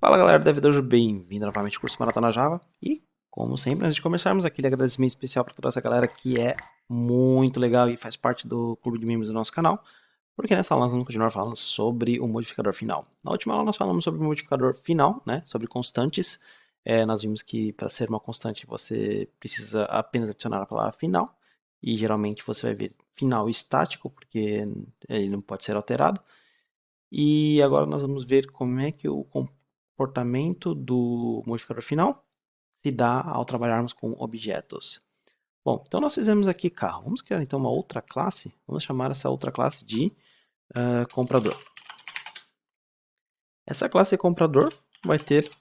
Fala galera, David, bem-vindo novamente ao curso Maratona Java. E, como sempre, antes de começarmos, aquele agradecimento especial para toda essa galera que é muito legal e faz parte do clube de membros do nosso canal, porque nessa aula nós vamos continuar falando sobre o modificador final. Na última aula nós falamos sobre o modificador final, né, sobre constantes. Nós vimos que para ser uma constante você precisa apenas adicionar a palavra final, e geralmente você vai ver final estático, porque ele não pode ser alterado. E agora nós vamos ver como é que o comportamento do modificador final se dá ao trabalharmos com objetos. Bom, então nós fizemos aqui carro. Vamos criar então uma outra classe. Vamos chamar essa outra classe de comprador. Essa classe comprador vai ter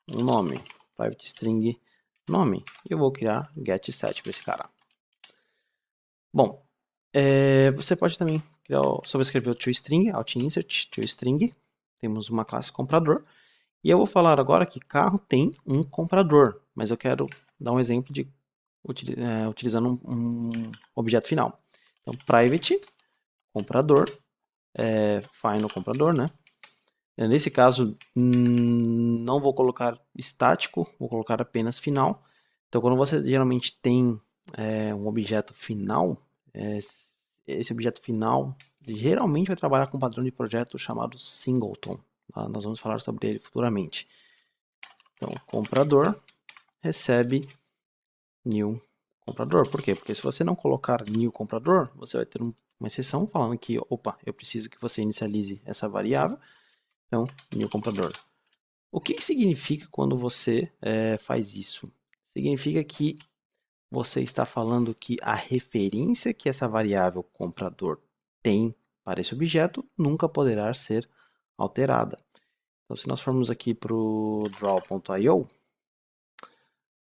um nome, private string nome. E eu vou criar getSet para esse cara. Bom, você pode também sobrescrever o toString, altinsert, toString. Temos uma classe comprador. E eu vou falar agora que carro tem um comprador, mas eu quero dar um exemplo de utilizando um objeto final. Então, private comprador, final comprador, né? Nesse caso, não vou colocar estático, vou colocar apenas final. Então, quando você geralmente tem um objeto final, esse objeto final geralmente vai trabalhar com um padrão de projeto chamado singleton. Tá? Nós vamos falar sobre ele futuramente. Então, comprador recebe new comprador. Por quê? Porque se você não colocar new comprador, você vai ter uma exceção falando que, opa, eu preciso que você inicialize essa variável. Então, new comprador. O que significa quando você faz isso? Significa que você está falando que a referência que essa variável comprador tem para esse objeto nunca poderá ser alterada. Então, se nós formos aqui para o draw.io,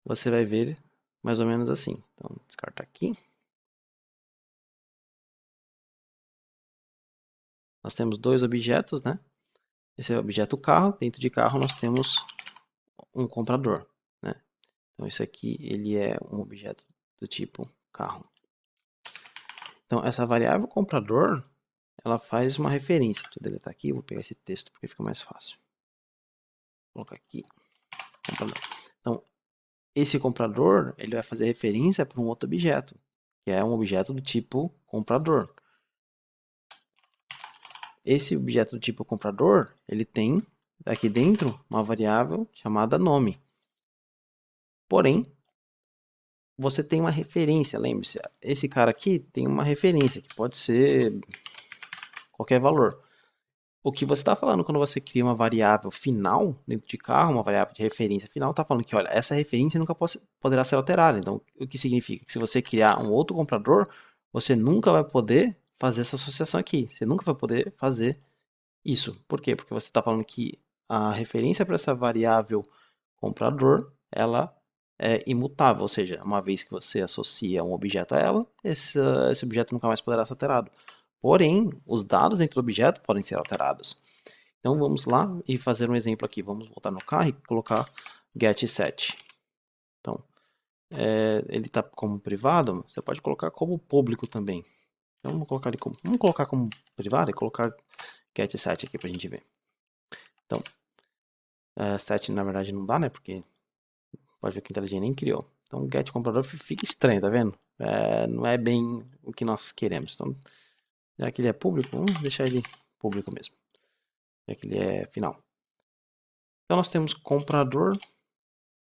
você vai ver mais ou menos assim. Então, descartar aqui. Nós temos dois objetos, né? Esse é o objeto carro. Dentro de carro nós temos um comprador, né? Então, isso aqui ele é um objeto do tipo carro. Então, essa variável comprador, ela faz uma referência. Deixa eu deletar aqui, vou pegar esse texto porque fica mais fácil. Vou colocar aqui, comprador. Então, esse comprador, ele vai fazer referência para um outro objeto, que é um objeto do tipo comprador. Esse objeto do tipo comprador, ele tem aqui dentro uma variável chamada nome. Porém, você tem uma referência, lembre-se, esse cara aqui tem uma referência, que pode ser qualquer valor. O que você está falando quando você cria uma variável final dentro de carro, uma variável de referência final, está falando que, olha, essa referência nunca poderá ser alterada. Então, o que significa? Que se você criar um outro comprador, você nunca vai poder fazer essa associação aqui. Você nunca vai poder fazer isso. Por quê? Porque você está falando que a referência para essa variável comprador, ela é imutável, ou seja, uma vez que você associa um objeto a ela, esse objeto nunca mais poderá ser alterado. Porém, os dados dentro do objeto podem ser alterados. Então vamos lá e fazer um exemplo aqui. Vamos voltar no carro e colocar getSet. Então, ele está como privado, você pode colocar como público também. Então vamos colocar como privado e colocar getSet aqui para a gente ver. Então, set na verdade não dá, né? Porque pode ver que a IntelliJ nem criou. Então, get comprador fica estranho, tá vendo? Não é bem o que nós queremos. Então, já que ele é público, vamos deixar ele público mesmo. Já que ele é final. Então, nós temos comprador,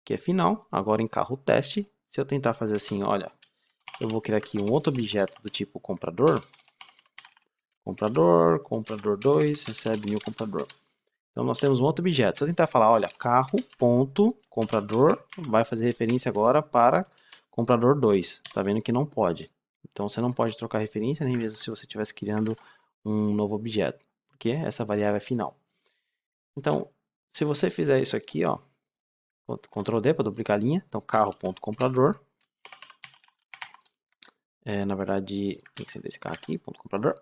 que é final. Agora, em carro teste, se eu tentar fazer assim, olha, eu vou criar aqui um outro objeto do tipo comprador. Comprador 2, recebe new comprador. Então, nós temos um outro objeto. Se eu tentar falar, olha, carro.comprador, vai fazer referência agora para comprador 2. Está vendo que não pode. Então, você não pode trocar referência, nem mesmo se você estivesse criando um novo objeto, porque essa variável é final. Então, se você fizer isso aqui, ó, Ctrl D para duplicar a linha. Então, carro.comprador. Na verdade, tem que ser desse carro aqui, .comprador.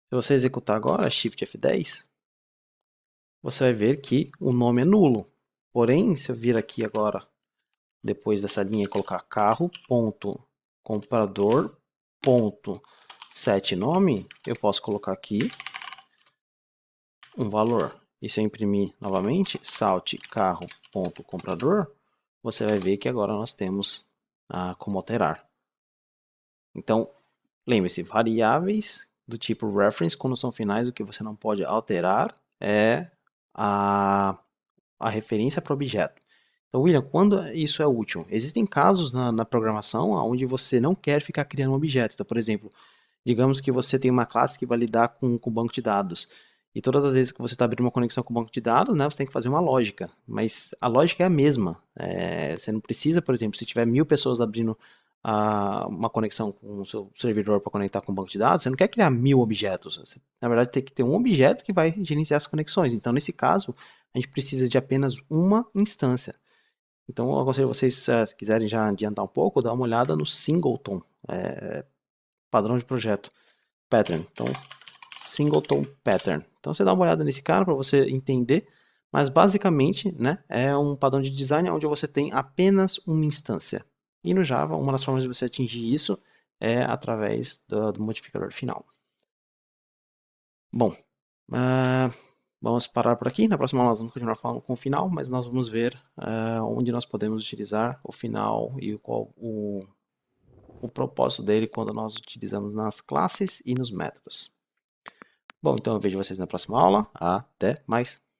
Se você executar agora, Shift F10, você vai ver que o nome é nulo. Porém, se eu vir aqui agora, depois dessa linha, colocar carro.comprador.setNome, eu posso colocar aqui um valor. e se eu imprimir novamente, salt carro.comprador, você vai ver que agora nós temos como alterar. Então, lembre-se, variáveis do tipo reference, quando são finais, o que você não pode alterar é a referência para o objeto. Então, William, quando isso é útil? Existem casos na programação onde você não quer ficar criando um objeto. Então, por exemplo, digamos que você tem uma classe que vai lidar com o banco de dados. E todas as vezes que você está abrindo uma conexão com o banco de dados, né, você tem que fazer uma lógica. Mas a lógica é a mesma. Você não precisa, por exemplo, se tiver 1000 pessoas abrindo uma conexão com o seu servidor para conectar com o banco de dados, você não quer criar 1000 objetos. Você, na verdade, tem que ter um objeto que vai gerenciar as conexões. Então, nesse caso, a gente precisa de apenas uma instância. Então, eu aconselho vocês, se quiserem já adiantar um pouco, dar uma olhada no singleton, padrão de projeto, pattern. Então, singleton pattern. Então, você dá uma olhada nesse cara para você entender, mas basicamente, né, é um padrão de design onde você tem apenas uma instância. E no Java, uma das formas de você atingir isso é através do modificador final. Bom, vamos parar por aqui. Na próxima aula nós vamos continuar falando com o final, mas nós vamos ver onde nós podemos utilizar o final e qual o propósito dele quando nós utilizamos nas classes e nos métodos. Bom, então eu vejo vocês na próxima aula. Até mais!